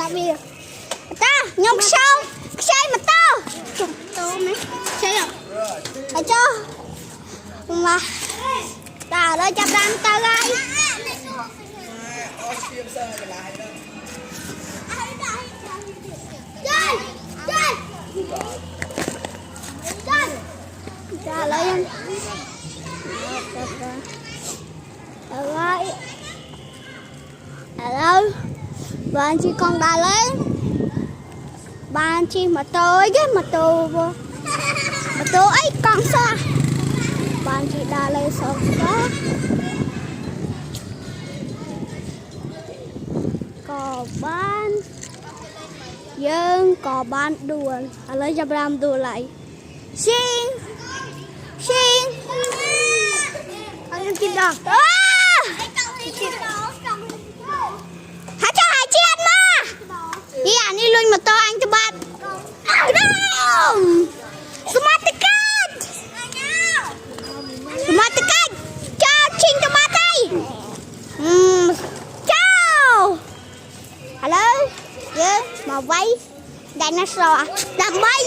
bia ta nhông sâu xây mà tao tô mấy xây à ở cho mà ta đây chắp đàn ta gai trả lời anh rồi hello bạn chỉ còn đà lên bạn chỉ mà tôi cái mà tôi ấy còn sao bạn chỉ đà lên sao đó có bạn dương có bạn đùa lấy cho bạn đùa lại xin anh kim đồng hả cho hai chiên mà đi à đi luôn mà to anh cho bạn smart card cho chinh cho bạn đây chào hello mà vay dinosaur làm bay